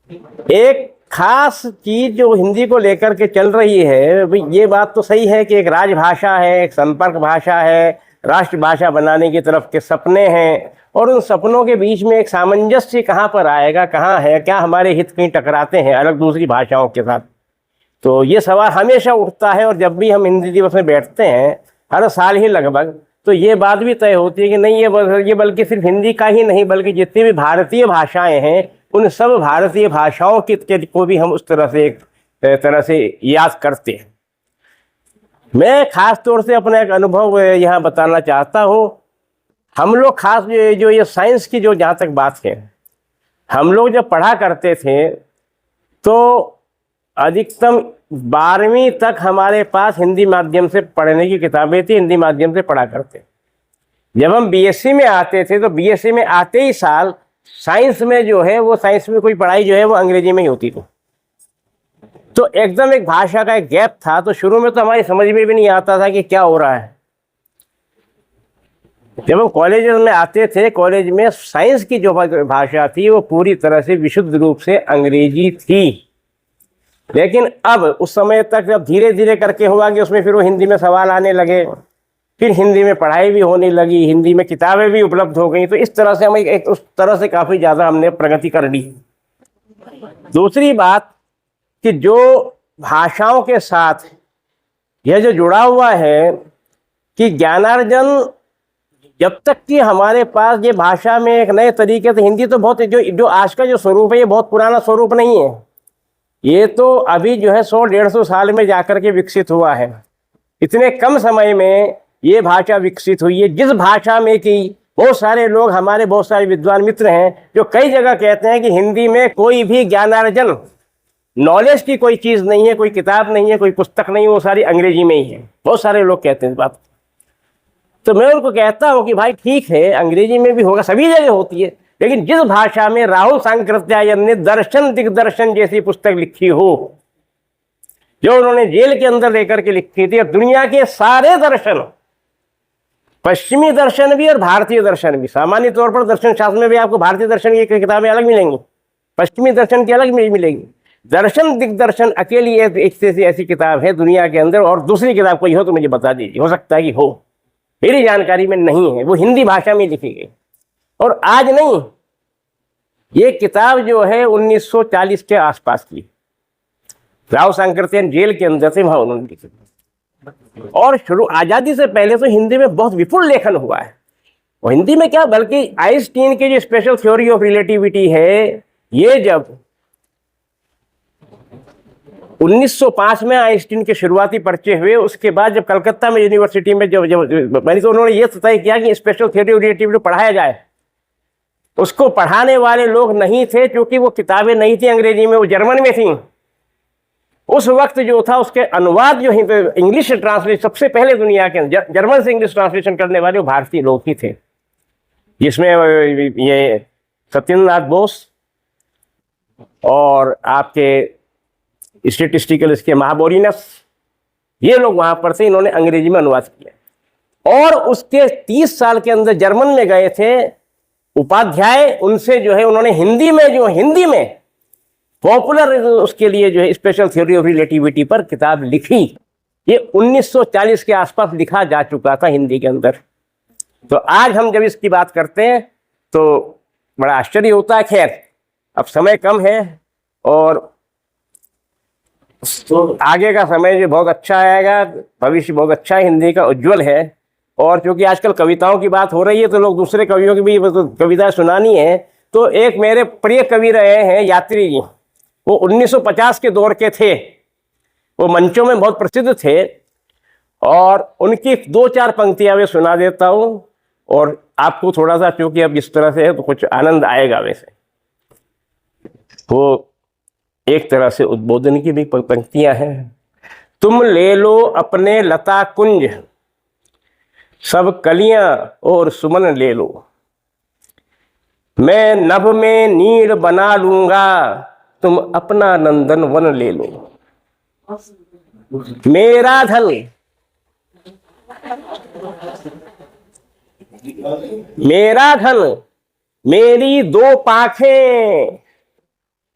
एक खास चीज जो हिंदी को लेकर के चल रही है भाई, ये बात तो सही है कि एक राजभाषा है, एक संपर्क भाषा है, राष्ट्रभाषा बनाने की तरफ के सपने हैं, और उन सपनों के बीच में एक सामंजस्य कहाँ पर आएगा, कहाँ है, क्या हमारे हित कहीं टकराते हैं अलग दूसरी भाषाओं के साथ। तो ये सवाल हमेशा उठता है, और जब भी हम हिंदी दिवस में बैठते हैं हर साल ही लगभग, तो ये बात भी तय होती है कि नहीं, ये बल्कि सिर्फ हिंदी का ही नहीं बल्कि जितनी भी भारतीय भाषाएं हैं उन सब भारतीय भाषाओं को भी हम उस तरह से एक तरह से याद करते हैं। मैं खास तौर से अपना एक अनुभव यहाँ बताना चाहता हूँ। हम लोग खास जो ये साइंस की जो जहाँ तक बात है, हम लोग जब पढ़ा करते थे तो अधिकतम 12वीं तक हमारे पास हिंदी माध्यम से पढ़ने की किताबें थी, हिंदी माध्यम से पढ़ा करते। जब हम बीएससी में आते थे तो बीएससी में आते ही साल साइंस में जो है वो साइंस में कोई पढ़ाई जो है वो अंग्रेजी में ही होती थी। तो एकदम एक भाषा का एक गैप था। तो शुरू में तो हमारी समझ में भी नहीं आता था कि क्या हो रहा है। जब हम कॉलेज में आते थे, कॉलेज में साइंस की जो भाषा थी वो पूरी तरह से विशुद्ध रूप से अंग्रेजी थी। लेकिन अब उस समय तक जब धीरे धीरे करके हुआ कि उसमें फिर वो हिंदी में सवाल आने लगे, फिर हिंदी में पढ़ाई भी होने लगी, हिंदी में किताबें भी उपलब्ध हो गई। तो इस तरह से हम एक उस तरह से काफ़ी ज़्यादा हमने प्रगति कर ली। दूसरी बात कि जो भाषाओं के साथ यह जो जुड़ा हुआ है कि ज्ञानार्जन, जब तक कि हमारे पास ये भाषा में एक नए तरीके से, हिंदी तो बहुत जो आज का जो स्वरूप है ये बहुत पुराना स्वरूप नहीं है, ये तो अभी जो है 100-150 साल में जाकर के विकसित हुआ है। इतने कम समय में ये भाषा विकसित हुई है, जिस भाषा में कि बहुत सारे लोग, हमारे बहुत सारे विद्वान मित्र हैं जो कई जगह कहते हैं कि हिंदी में कोई भी ज्ञानार्जन, नॉलेज की कोई चीज़ नहीं है, कोई किताब नहीं है, कोई पुस्तक नहीं है, वो सारी अंग्रेजी में ही है। बहुत सारे लोग कहते हैं इस बात। तो मैं उनको कहता हूँ कि भाई ठीक है, अंग्रेजी में भी होगा, सभी जगह होती है, लेकिन जिस भाषा में राहुल सांकृत्यायन ने दर्शन दिग्दर्शन जैसी पुस्तक लिखी हो, जो उन्होंने जेल के अंदर लेकर के लिखी थी, और दुनिया के सारे दर्शन, पश्चिमी दर्शन भी और भारतीय दर्शन भी, सामान्य तौर पर दर्शन शास्त्र में भी आपको भारतीय दर्शन की किताबें अलग मिलेंगी, पश्चिमी दर्शन की अलग मिलेगी। दर्शन दिग्दर्शन अकेली एक ऐसी किताब है दुनिया के अंदर, और दूसरी किताब कोई हो तो मुझे बता दीजिए, हो सकता है कि हो, मेरी जानकारी में नहीं है। वो हिंदी भाषा में लिखी गई, और आज नहीं, ये किताब जो है 1940 के आसपास की, राव सांकृत्यायन जेल के अंदर से वहां उन्होंने लिखी। और शुरू आज़ादी से पहले तो हिंदी में बहुत विपुल लेखन हुआ है। और हिंदी में क्या, बल्कि आइंस्टीन की जो स्पेशल थ्योरी ऑफ रिलेटिविटी है, ये जब 1905 में आइंस्टीन के शुरुआती पर्चे हुए, उसके बाद जब कलकत्ता में यूनिवर्सिटी में जब मैंने तो उन्होंने ये तय किया कि स्पेशल थ्योरी ऑफ रिलेटिविटी पढ़ाया जाए। उसको पढ़ाने वाले लोग नहीं थे, क्योंकि वो किताबें नहीं थी अंग्रेजी में, वो जर्मन में थी। उस वक्त जो था उसके अनुवाद जो इंग्लिश ट्रांसलेशन, सबसे पहले दुनिया के जर्मन से इंग्लिश ट्रांसलेशन करने वाले वो भारतीय लोग ही थे, जिसमें ये सत्येंद्रनाथ बोस और आपके स्टेटिस्टिकल इसके महाबोरिनस, ये लोग वहां पर थे, इन्होंने अंग्रेजी में अनुवाद किया। और उसके 30 साल के अंदर जर्मन में गए थे उपाध्याय, उनसे जो है उन्होंने हिंदी में पॉपुलर उसके लिए जो है स्पेशल थ्योरी ऑफ रिलेटिविटी पर किताब लिखी। ये 1940 के आसपास लिखा जा चुका था हिंदी के अंदर। तो आज हम जब इसकी बात करते हैं तो बड़ा आश्चर्य होता है। खैर, अब समय कम है और तो आगे का समय जो बहुत अच्छा आएगा, भविष्य बहुत अच्छा है, हिंदी का उज्जवल है। और क्योंकि आजकल कविताओं की बात हो रही है तो लोग दूसरे कवियों की भी कविता सुनानी है। तो एक मेरे प्रिय कवि रहे हैं यात्री जी, वो 1950 के दौर के थे, वो मंचों में बहुत प्रसिद्ध थे, और उनकी 2-4 पंक्तियां मैं सुना देता हूँ, और आपको थोड़ा सा, क्योंकि अब इस तरह से है तो कुछ आनंद आएगा। वैसे वो एक तरह से उद्बोधन की भी पंक्तियां हैं। तुम ले लो अपने लता कुंज, सब कलियां और सुमन ले लो, मैं नभ में नीड़ बना लूंगा, तुम अपना नंदन वन ले लो। मेरा धन मेरा धन मेरी 2 पाखें,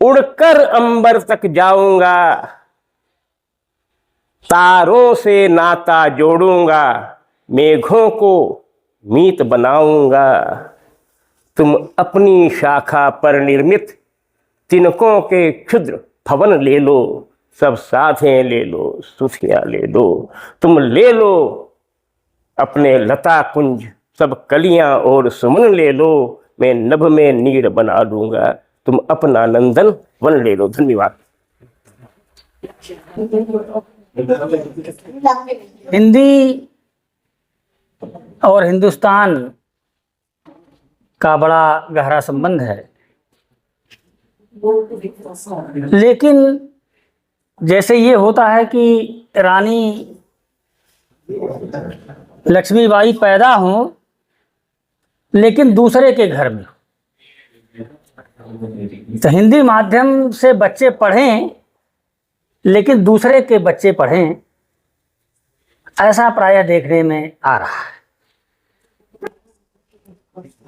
उड़कर अंबर तक जाऊंगा, तारों से नाता जोड़ूंगा, मेघों को मीत बनाऊंगा। तुम अपनी शाखा पर निर्मित तिनकों के क्षुद्र भवन ले लो, सब साधें ले लो, सुथियां ले लो। तुम ले लो अपने लता कुंज, सब कलियां और सुमन ले लो, मैं नभ में नीर बना लूंगा, तुम अपना नंदन वन ले लो। धन्यवाद। हिंदी और हिंदुस्तान का बड़ा गहरा संबंध है, लेकिन जैसे ये होता है कि रानी लक्ष्मीबाई पैदा हो लेकिन दूसरे के घर में, तो हिंदी माध्यम से बच्चे पढ़ें लेकिन दूसरे के बच्चे पढ़ें, ऐसा प्रायः देखने में आ रहा है।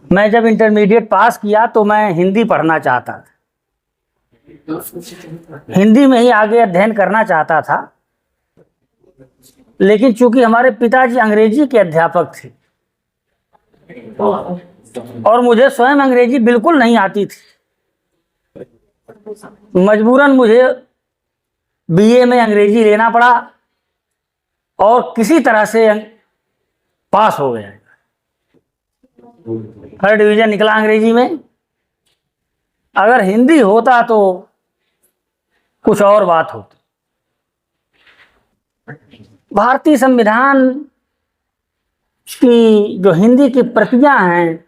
मैं जब इंटरमीडिएट पास किया तो मैं हिंदी पढ़ना चाहता था, हिंदी में ही आगे अध्ययन करना चाहता था, लेकिन चूंकि हमारे पिताजी अंग्रेजी के अध्यापक थे और मुझे स्वयं अंग्रेजी बिल्कुल नहीं आती थी, मजबूरन मुझे बीए में अंग्रेजी लेना पड़ा और किसी तरह से पास हो गया। फर्स्ट डिवीजन निकला अंग्रेजी में। अगर हिंदी होता तो कुछ और बात होती। भारतीय संविधान की जो हिंदी की प्रतियां हैं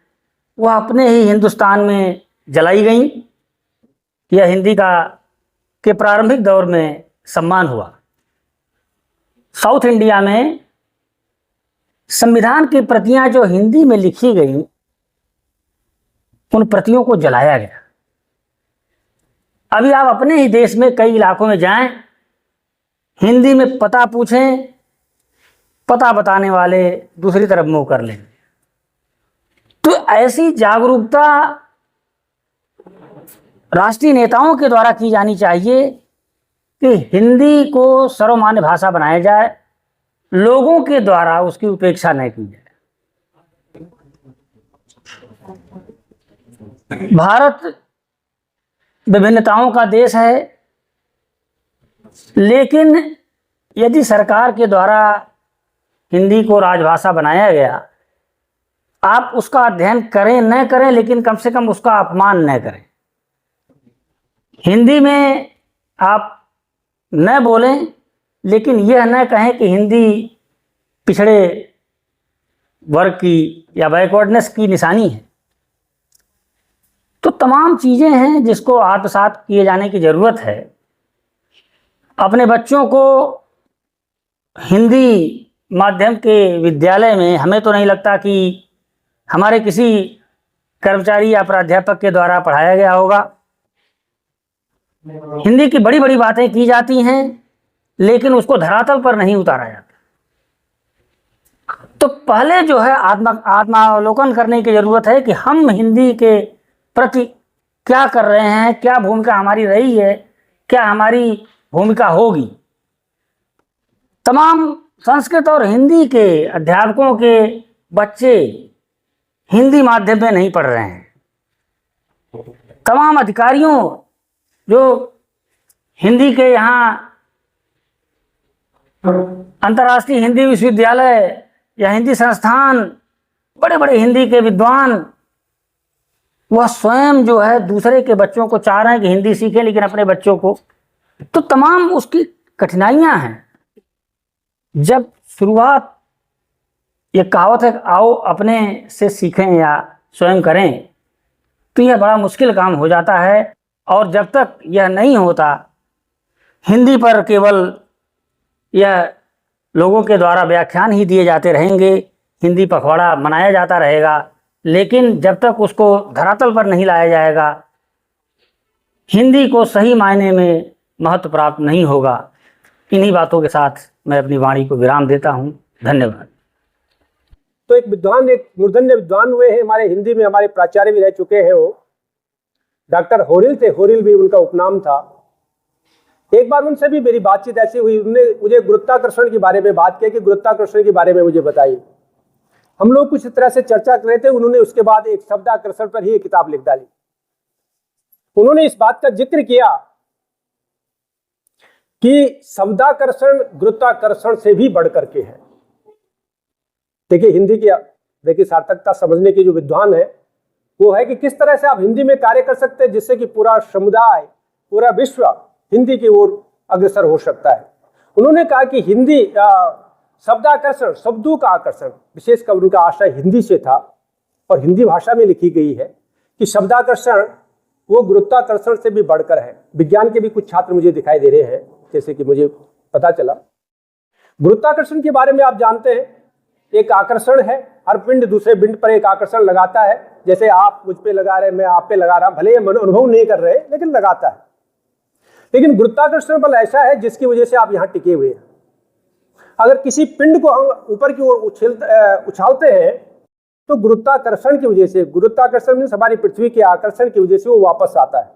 वह अपने ही हिंदुस्तान में जलाई गईं। यह हिंदी के प्रारंभिक दौर में सम्मान हुआ। साउथ इंडिया में संविधान की प्रतियां जो हिंदी में लिखी गईं उन प्रतियों को जलाया गया। अभी आप अपने ही देश में कई इलाकों में जाएं, हिंदी में पता पूछें, पता बताने वाले दूसरी तरफ मुंह कर लेंगे। तो ऐसी जागरूकता राष्ट्रीय नेताओं के द्वारा की जानी चाहिए कि हिंदी को सर्वमान्य भाषा बनाया जाए, लोगों के द्वारा उसकी उपेक्षा न की जाए। भारत विभिन्नताओं का देश है, लेकिन यदि सरकार के द्वारा हिंदी को राजभाषा बनाया गया, आप उसका अध्ययन करें न करें, लेकिन कम से कम उसका अपमान न करें। हिंदी में आप न बोलें, लेकिन यह न कहें कि हिंदी पिछड़े वर्ग की या बैकवर्डनेस की निशानी है। तो तमाम चीज़ें हैं जिसको आत्मसात किए जाने की ज़रूरत है। अपने बच्चों को हिंदी माध्यम के विद्यालय में, हमें तो नहीं लगता कि हमारे किसी कर्मचारी या प्राध्यापक के द्वारा पढ़ाया गया होगा। हिंदी की बड़ी बड़ी बातें की जाती हैं, लेकिन उसको धरातल पर नहीं उतारा जाता। तो पहले जो है आत्मावलोकन करने की ज़रूरत है कि हम हिंदी के प्रति क्या कर रहे हैं, क्या भूमिका हमारी रही है, क्या हमारी भूमिका होगी। तमाम संस्कृत और हिंदी के अध्यापकों के बच्चे हिंदी माध्यम में नहीं पढ़ रहे हैं। तमाम अधिकारियों जो हिंदी के यहाँ अंतर्राष्ट्रीय हिंदी विश्वविद्यालय या हिंदी संस्थान, बड़े बड़े हिंदी के विद्वान, वह स्वयं जो है दूसरे के बच्चों को चाह रहे हैं कि हिंदी सीखें, लेकिन अपने बच्चों को, तो तमाम उसकी कठिनाइयां हैं। जब शुरुआत, ये कहावत है आओ अपने से सीखें या स्वयं करें, तो यह बड़ा मुश्किल काम हो जाता है। और जब तक यह नहीं होता, हिंदी पर केवल यह लोगों के द्वारा व्याख्यान ही दिए जाते रहेंगे, हिंदी पखवाड़ा मनाया जाता रहेगा, लेकिन जब तक उसको धरातल पर नहीं लाया जाएगा, हिंदी को सही मायने में महत्व प्राप्त नहीं होगा। इन्हीं बातों के साथ मैं अपनी वाणी को विराम देता हूँ। धन्यवाद। तो एक विद्वान, एक मूर्धन्य विद्वान हुए हैं हमारे, हिंदी में हमारे प्राचार्य भी रह चुके हैं वो, डॉक्टर होरिल थे, होरिल भी उनका उपनाम था। एक बार उनसे भी मेरी बातचीत ऐसी हुई, उन्होंने मुझे गुरुत्वाकर्षण के बारे में बात की कि गुरुत्वाकर्षण के बारे में मुझे बताइए। हम लोग कुछ इस तरह से चर्चा कर रहे थे, उन्होंने उसके बाद एक शब्दाकर्षण पर ही एक किताब लिख डाली। उन्होंने इस बात का जिक्र किया कि शब्दाकर्षण गुरुत्वाकर्षण से भी बढ़ करके है। देखिए हिंदी की देखिए सार्थकता समझने के जो विद्वान है वो है कि किस तरह से आप हिंदी में कार्य कर सकते हैं जिससे कि पूरा समुदाय, पूरा विश्व हिंदी की ओर अग्रसर हो सकता है। उन्होंने कहा कि हिंदी शब्दाकर्षण, शब्दों का आकर्षण, विशेषकर उनका आशय हिंदी से था और हिंदी भाषा में लिखी गई है कि शब्दाकर्षण वो गुरुत्वाकर्षण से भी बढ़कर है। विज्ञान के भी कुछ छात्र मुझे दिखाई दे रहे हैं, जैसे कि मुझे पता चला। गुरुत्वाकर्षण के बारे में आप जानते हैं, एक आकर्षण है, हर पिंड दूसरे पिंड पर एक आकर्षण लगाता है। जैसे आप मुझ पे लगा रहे, मैं आप पे लगा रहा, भले ये अनुभव नहीं कर रहे लेकिन लगाता है। लेकिन गुरुत्वाकर्षण बल ऐसा है जिसकी वजह से आप यहाँ टिके हुए हैं। अगर किसी पिंड को हम ऊपर की ओर उछालते हैं तो गुरुत्वाकर्षण की वजह से, गुरुत्वाकर्षण में हमारी पृथ्वी के आकर्षण की वजह से वो वापस आता है।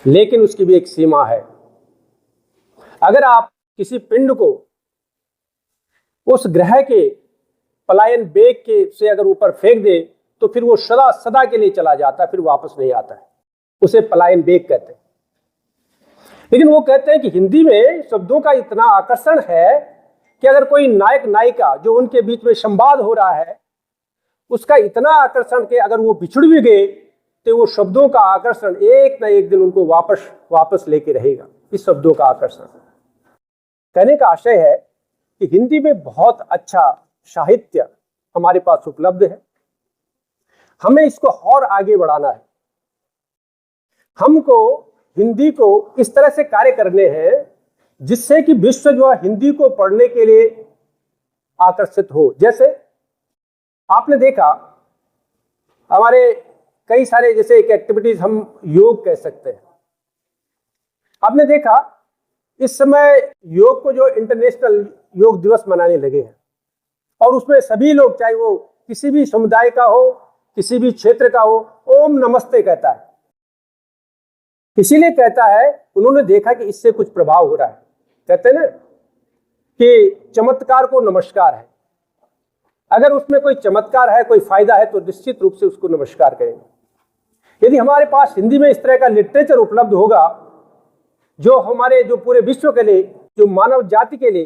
लेकिन उसकी भी एक सीमा है। अगर आप किसी पिंड को उस ग्रह के पलायन वेग के से अगर ऊपर फेंक दे तो फिर वो सदा सदा के लिए चला जाता है, फिर वापस नहीं आता है। उसे पलायन वेग कहते हैं। लेकिन वो कहते हैं कि हिंदी में शब्दों का इतना आकर्षण है कि अगर कोई नायक नायिका जो उनके बीच में संवाद हो रहा है उसका इतना आकर्षण कि अगर वो बिछुड़ भी गए तो वो शब्दों का आकर्षण एक ना एक दिन उनको वापस लेके रहेगा। इस शब्दों का आकर्षण कहने का आशय है कि हिंदी में बहुत अच्छा साहित्य हमारे पास उपलब्ध है। हमें इसको और आगे बढ़ाना है। हमको हिंदी को इस तरह से कार्य करने हैं जिससे कि विश्व जो है हिंदी को पढ़ने के लिए आकर्षित हो। जैसे आपने देखा हमारे कई सारे, जैसे एक एक्टिविटीज हम योग कह सकते हैं। आपने देखा इस समय योग को जो इंटरनेशनल योग दिवस मनाने लगे हैं और उसमें सभी लोग, चाहे वो किसी भी समुदाय का हो, किसी भी क्षेत्र का हो, ओम नमस्ते कहता है। इसीलिए कहता है, उन्होंने देखा कि इससे कुछ प्रभाव हो रहा है। कहते हैं ना कि चमत्कार को नमस्कार है। अगर उसमें कोई चमत्कार है, कोई फायदा है तो निश्चित रूप से उसको नमस्कार करेंगे। यदि हमारे पास हिंदी में इस तरह का लिटरेचर उपलब्ध होगा जो हमारे, जो पूरे विश्व के लिए, जो मानव जाति के लिए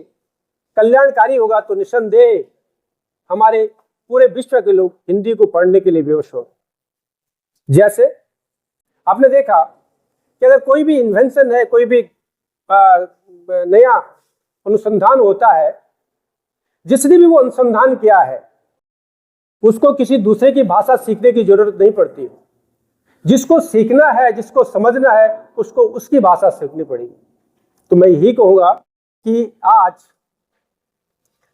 कल्याणकारी होगा, तो निसंदेह हमारे पूरे विश्व के लोग हिंदी को पढ़ने के लिए विवश हो। जैसे आपने देखा कि अगर कोई भी इन्वेंशन है, कोई भी नया अनुसंधान होता है, जिसने भी वो अनुसंधान किया है उसको किसी दूसरे की भाषा सीखने की जरूरत नहीं पड़ती। जिसको सीखना है, जिसको समझना है, उसको उसकी भाषा सीखनी पड़ेगी। तो मैं यही कहूँगा कि आज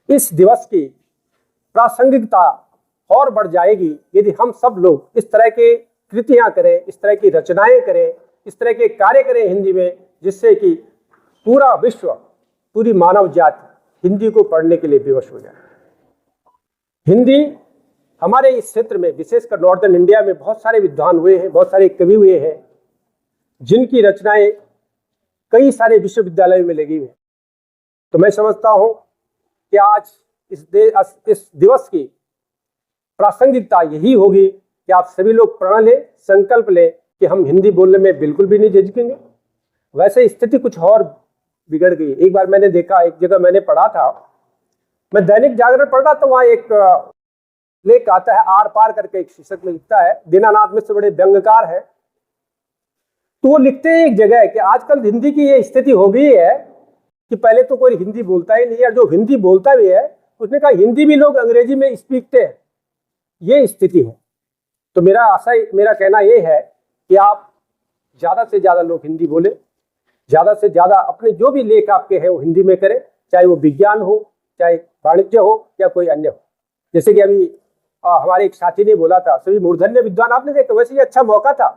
इस दिवस की प्रासंगिकता और बढ़ जाएगी यदि हम सब लोग इस तरह के कृतियां करें, इस तरह की रचनाएं करें, इस तरह के कार्य करें हिंदी में, जिससे कि पूरा विश्व, पूरी मानव जाति हिंदी को पढ़ने के लिए विवश हो जाए। हिंदी हमारे इस क्षेत्र में, विशेषकर नॉर्दर्न इंडिया में बहुत सारे विद्वान हुए हैं, बहुत सारे कवि हुए हैं जिनकी रचनाएं कई सारे विश्वविद्यालयों में लगी हुई। तो मैं समझता हूं कि आज इस दिवस की प्रासंगिकता यही होगी कि आप सभी लोग प्रण लें, संकल्प लें कि हम हिंदी बोलने में बिल्कुल भी नहीं झिझकेंगे। वैसे स्थिति कुछ और बिगड़ गई। एक बार मैंने देखा, एक जगह मैंने पढ़ा था, मैं दैनिक जागरण पढ़ रहा था, वहाँ एक लेख आता है, आर पार करके एक शीर्षक में लिखता है, दीनानाथ मिश्र बड़े व्यंग्यकार है, तो वो लिखते हैं एक जगह कि आजकल हिंदी की ये स्थिति हो गई है कि पहले तो कोई हिंदी बोलता ही नहीं है, जो हिंदी बोलता भी है उसने कहा हिंदी भी लोग अंग्रेजी में सीखते हैं, ये स्थिति है। तो मेरा कहना ये है कि आप ज़्यादा से ज़्यादा लोग हिंदी बोले, ज़्यादा से ज़्यादा अपने जो भी लेख आपके हैं वो हिंदी में करें, चाहे वो विज्ञान हो, चाहे वाणिज्य हो या कोई अन्य हो। जैसे कि अभी हमारे एक साथी ने बोला था, सभी मूर्धन्य विद्वान आपने देखा, वैसे ये अच्छा मौका था।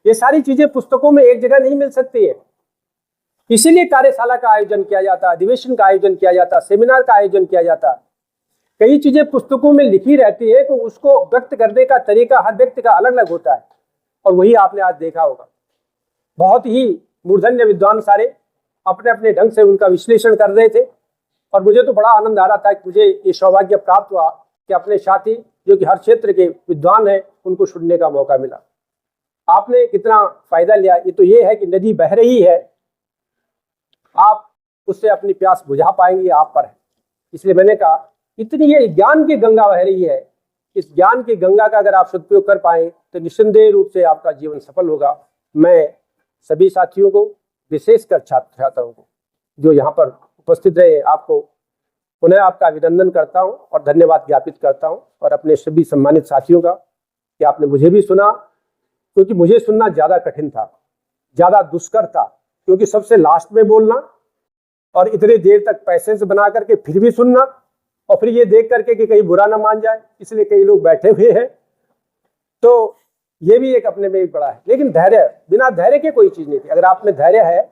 ये सारी चीजें पुस्तकों में एक जगह नहीं मिल सकती है, इसीलिए कार्यशाला का आयोजन किया जाता है, अधिवेशन का आयोजन किया जाता है, सेमिनार का आयोजन किया जाता है। कई चीजें पुस्तकों में लिखी रहती है तो उसको व्यक्त करने का तरीका हर व्यक्ति का अलग अलग होता है। और वही आपने आज देखा होगा। बहुत ही मूर्धन्य विद्वान सारे अपने अपने ढंग से उनका विश्लेषण कर रहे थे और मुझे तो बड़ा आनंद आ रहा था कि मुझे ये सौभाग्य प्राप्त हुआ कि अपने साथी जो कि हर क्षेत्र के विद्वान हैं उनको सुनने का मौका मिला। आपने कितना फायदा लिया, ये तो ये है कि नदी बह रही है, आप उससे अपनी प्यास बुझा पाएंगे, आप पर है। इसलिए मैंने कहा इतनी ये ज्ञान की गंगा बह रही है, इस ज्ञान की गंगा का अगर आप सदुपयोग कर पाए तो निस्संदेह रूप से आपका जीवन सफल होगा। मैं सभी साथियों को, विशेषकर छात्र छात्राओं को जो यहाँ पर उपस्थित रहे, आपको पुनः आपका अभिनंदन करता हूँ और धन्यवाद ज्ञापित करता हूँ, और अपने सभी सम्मानित साथियों का कि आपने मुझे भी सुना, क्योंकि मुझे सुनना ज़्यादा कठिन था, ज़्यादा दुष्कर था, क्योंकि सबसे लास्ट में बोलना और इतने देर तक पैसेंस बना करके फिर भी सुनना और फिर ये देख करके कि कहीं बुरा ना मान जाए, इसलिए कई लोग बैठे हुए हैं। तो ये भी एक अपने में एक बड़ा है, लेकिन धैर्य, बिना धैर्य के कोई चीज़ नहीं थी। अगर आप में धैर्य है